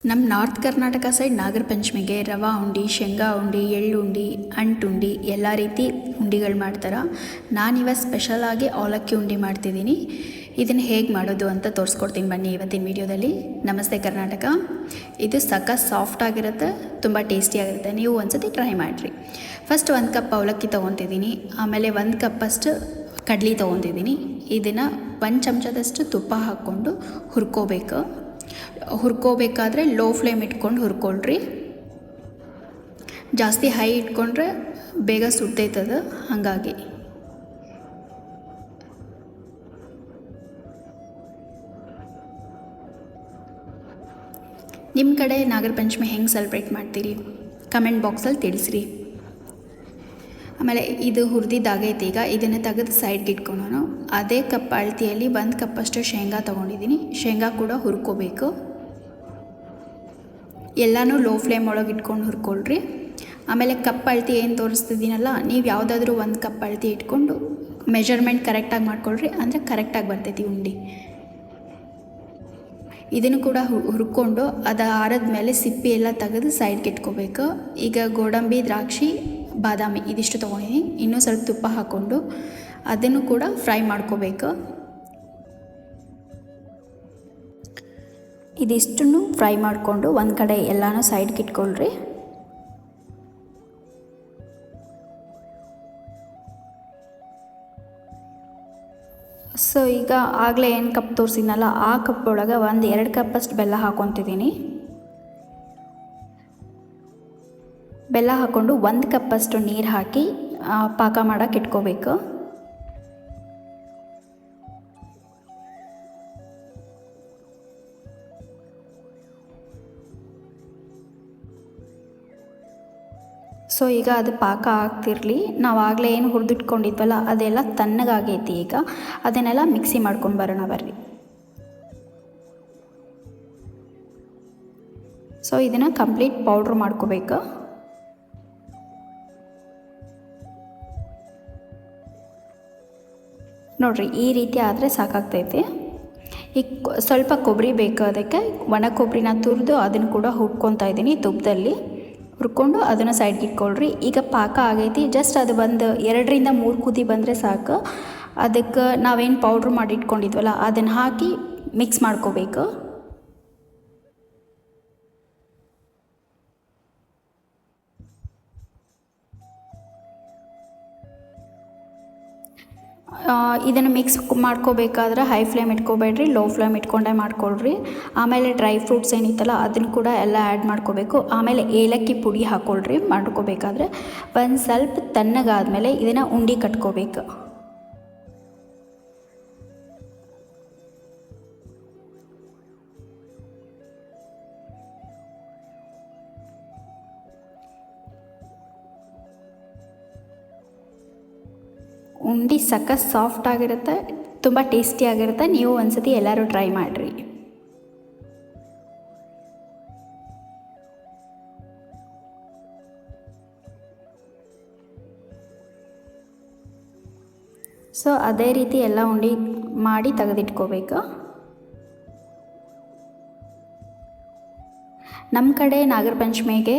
ನಮ್ಮ north Karnataka side ನಾಗರ ಪಂಚಮಿಗೆ ರವಾ ಉಂಡೆ, ಶೇಂಗಾ ಉಂಡೆ, ಎಳ್ಳುಂಡೆ, ಅಂಟುಂಡೆ ಎಲ್ಲ ರೀತಿ ಉಂಡೆಗಳು ಮಾಡ್ತಾರೆ. ನಾನಿವತ್ತು ಸ್ಪೆಷಲಾಗಿ ಅವಲಕ್ಕಿ ಉಂಡೆ ಮಾಡ್ತಿದ್ದೀನಿ. ಇದನ್ನು ಹೇಗೆ ಮಾಡೋದು ಅಂತ ತೋರಿಸ್ಕೊಡ್ತೀನಿ ಬನ್ನಿ ಇವತ್ತಿನ ವೀಡಿಯೋದಲ್ಲಿ. ನಮಸ್ತೆ ಕರ್ನಾಟಕ. ಇದು ಸಾಫ್ಟ್ ಆಗಿರುತ್ತೆ, ತುಂಬ ಟೇಸ್ಟಿಯಾಗಿರುತ್ತೆ. ನೀವು ಒಂದ್ಸತಿ ಟ್ರೈ ಮಾಡಿರಿ. ಫಸ್ಟ್ 1 ಕಪ್ ಅವಲಕ್ಕಿ ತೊಗೊತಿದ್ದೀನಿ. ಆಮೇಲೆ 1 ಕಪ್ಪಷ್ಟು ಕಡ್ಲೆ ತೊಗೊತಿದ್ದೀನಿ. ಇದನ್ನು 1 ಚಮಚದಷ್ಟು ತುಪ್ಪ ಹಾಕ್ಕೊಂಡು ಹುರ್ಕೋಬೇಕಾದ್ರೆ ಲೋ ಫ್ಲೇಮ್ ಇಟ್ಕೊಂಡು ಹುರ್ಕೊಳ್ರಿ. ಜಾಸ್ತಿ ಹೈ ಇಟ್ಕೊಂಡ್ರೆ ಬೇಗ ಸುಟ್ಟೈತದ. ಹಾಗಾಗಿ ನಿಮ್ಮ ಕಡೆ ನಾಗರ ಪಂಚಮಿ ಹೆಂಗೆ ಸೆಲೆಬ್ರೇಟ್ ಮಾಡ್ತೀರಿ ಕಮೆಂಟ್ ಬಾಕ್ಸಲ್ಲಿ ತಿಳಿಸ್ರಿ. ಆಮೇಲೆ ಇದು ಹುರಿದಿದ್ದಾಗೈತೆ. ಈಗ ಇದನ್ನು ತೆಗೆದು ಸೈಡ್ಗೆ ಇಟ್ಕೊಂಡು ಅದೇ ಕಪ್ ಅಳತೆಯಲ್ಲಿ 1 ಕಪ್ಪಷ್ಟು ಶೇಂಗಾ ತೊಗೊಂಡಿದ್ದೀನಿ. ಶೇಂಗಾ ಕೂಡ ಹುರ್ಕೋಬೇಕು. ಎಲ್ಲನೂ ಲೋ ಫ್ಲೇಮ್ ಒಳಗೆ ಇಟ್ಕೊಂಡು ಹುರ್ಕೊಳ್ರಿ. ಆಮೇಲೆ ಕಪ್ ಅಳತೆ ಏನು ತೋರಿಸ್ತಿದ್ದೀನಲ್ಲ, ನೀವು ಯಾವುದಾದ್ರೂ 1 ಕಪ್ ಅಳತೆ ಇಟ್ಕೊಂಡು ಮೆಜರ್ಮೆಂಟ್ ಕರೆಕ್ಟಾಗಿ ಮಾಡ್ಕೊಳ್ರಿ, ಅಂದರೆ ಕರೆಕ್ಟಾಗಿ ಬರ್ತೈತಿ ಉಂಡೆ. ಇದನ್ನು ಕೂಡ ಹುರ್ಕೊಂಡು ಅದು ಆರಿದ್ಮೇಲೆ ಸಿಪ್ಪಿ ಎಲ್ಲ ತೆಗೆದು ಸೈಡ್ಗೆ ಇಟ್ಕೋಬೇಕು. ಈಗ ಗೋಡಂಬಿ, ದ್ರಾಕ್ಷಿ, ಬಾದಾಮಿ ಇದಿಷ್ಟು ತೊಗೊಂಡಿದ್ದೀನಿ. ಇನ್ನೂ ಸ್ವಲ್ಪ ತುಪ್ಪ ಹಾಕ್ಕೊಂಡು ಅದನ್ನು ಕೂಡ ಫ್ರೈ ಮಾಡ್ಕೋಬೇಕು. ಇದಿಷ್ಟನ್ನು ಫ್ರೈ ಮಾಡಿಕೊಂಡು ಒಂದು ಕಡೆ ಎಲ್ಲನೂ ಸೈಡ್ಗೆ ಇಟ್ಕೊಳ್ರಿ. ಸೊ ಈಗ ಆಗಲೇ ಏನು ಕಪ್ ತೋರಿಸಿದ್ನಲ್ಲ, ಆ ಕಪ್ ಒಳಗೆ 1-2 ಕಪ್ಪಷ್ಟು ಬೆಲ್ಲ ಹಾಕ್ಕೊತಿದ್ದೀನಿ. ಬೆಲ್ಲ ಹಾಕ್ಕೊಂಡು 1 ಕಪ್ಪಷ್ಟು ನೀರು ಹಾಕಿ ಪಾಕ ಮಾಡೋಕೆ ಇಟ್ಕೋಬೇಕು. ಸೊ ಈಗ ಅದು ಪಾಕ ಆಗ್ತಿರಲಿ. ನಾವು ಆಗಲೇ ಏನು ಹುರಿದಿಟ್ಕೊಂಡಿದ್ವಲ್ಲ ಅದೆಲ್ಲ ತಣ್ಣಗಾಗೈತಿ. ಈಗ ಅದನ್ನೆಲ್ಲ ಮಿಕ್ಸಿ ಮಾಡ್ಕೊಂಡು ಬರೋಣ ಬರ್ರಿ. ಸೊ ಇದನ್ನು ಕಂಪ್ಲೀಟ್ ಪೌಡ್ರ್ ಮಾಡ್ಕೋಬೇಕು. ನೋಡಿರಿ, ಈ ರೀತಿ ಆದರೆ ಸಾಕಾಗ್ತೈತಿ. ಈಗ ಸ್ವಲ್ಪ ಕೊಬ್ಬರಿ ಬೇಕು. ಅದಕ್ಕೆ ಒಣ ಕೊಬ್ಬರಿನ ತುರಿದು ಅದನ್ನು ಕೂಡ ಹುರ್ಕೊತಾ ಇದ್ದೀನಿ. ತುಪ್ಪದಲ್ಲಿ ಹುರ್ಕೊಂಡು ಅದನ್ನು ಸೈಡ್ಗೆ ಇಟ್ಕೊಳ್ರಿ. ಈಗ ಪಾಕ ಆಗೈತಿ. ಜಸ್ಟ್ ಅದು 2-3 ಕುದಿ ಬಂದರೆ ಸಾಕು. ಅದಕ್ಕೆ ನಾವೇನು ಪೌಡ್ರ್ ಮಾಡಿ ಇಟ್ಕೊಂಡಿದ್ವಲ್ಲ ಅದನ್ನು ಹಾಕಿ ಮಿಕ್ಸ್ ಮಾಡ್ಕೋಬೇಕು. ಇದನ್ನು ಮಿಕ್ಸ್ ಮಾಡ್ಕೋಬೇಕಾದ್ರೆ ಹೈ ಫ್ಲೇಮ್ ಇಟ್ಕೋಬೇಡ್ರಿ, ಲೋ ಫ್ಲೇಮ್ ಇಟ್ಕೊಂಡೇ ಮಾಡ್ಕೊಳ್ರಿ. ಆಮೇಲೆ ಡ್ರೈ ಫ್ರೂಟ್ಸ್ ಏನಿತ್ತಲ್ಲ ಅದನ್ನು ಕೂಡ ಎಲ್ಲ ಆ್ಯಡ್ ಮಾಡ್ಕೋಬೇಕು. ಆಮೇಲೆ ಏಲಕ್ಕಿ ಪುಡಿ ಹಾಕ್ಕೊಳ್ರಿ ಮಾಡ್ಕೋಬೇಕಾದ್ರೆ. ಒಂದು ಸ್ವಲ್ಪ ತಣ್ಣಗಾದ್ಮೇಲೆ ಇದನ್ನು ಉಂಡೆ ಕಟ್ಕೋಬೇಕು. ಉಂಡೆ ಸಾಫ್ಟ್ ಆಗಿರುತ್ತೆ, ತುಂಬ ಟೇಸ್ಟಿಯಾಗಿರುತ್ತೆ. ನೀವು ಒಂದ್ಸತಿ ಎಲ್ಲರೂ ಟ್ರೈ ಮಾಡಿರಿ. ಸೊ ಅದೇ ರೀತಿ ಎಲ್ಲ ಉಂಡೆ ಮಾಡಿ ತೆಗೆದಿಟ್ಕೋಬೇಕು. ನಮ್ಮ ಕಡೆ ನಾಗರ ಪಂಚಮಿಗೆ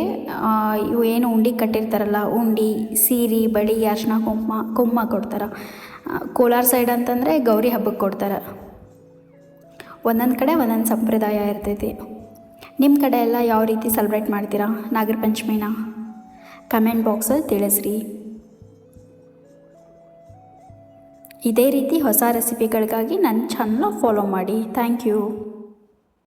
ಇವು ಏನು ಉಂಡೆ ಕಟ್ಟಿರ್ತಾರಲ್ಲ, ಉಂಡೆ, ಸೀರೆ, ಬಳೆ, ಅರಿಶಿನ, ಕುಂಕುಮ ಕೊಡ್ತಾರೆ. ಕೋಲಾರ ಸೈಡ್ ಅಂತಂದರೆ ಗೌರಿ ಹಬ್ಬಕ್ಕೆ ಕೊಡ್ತಾರೆ. ಒಂದೊಂದು ಕಡೆ ಒಂದೊಂದು ಸಂಪ್ರದಾಯ ಇರ್ತೈತಿ. ನಿಮ್ಮ ಕಡೆ ಎಲ್ಲ ಯಾವ ರೀತಿ ಸೆಲೆಬ್ರೇಟ್ ಮಾಡ್ತೀರಾ ನಾಗರ ಪಂಚಮಿನ ಕಮೆಂಟ್ ಬಾಕ್ಸಲ್ಲಿ ತಿಳಿಸ್ರಿ. ಇದೇ ರೀತಿ ಹೊಸ ರೆಸಿಪಿಗಳಿಗಾಗಿ ನನ್ನ ಚಾನಲ್ನ ಫಾಲೋ ಮಾಡಿ. Thank you.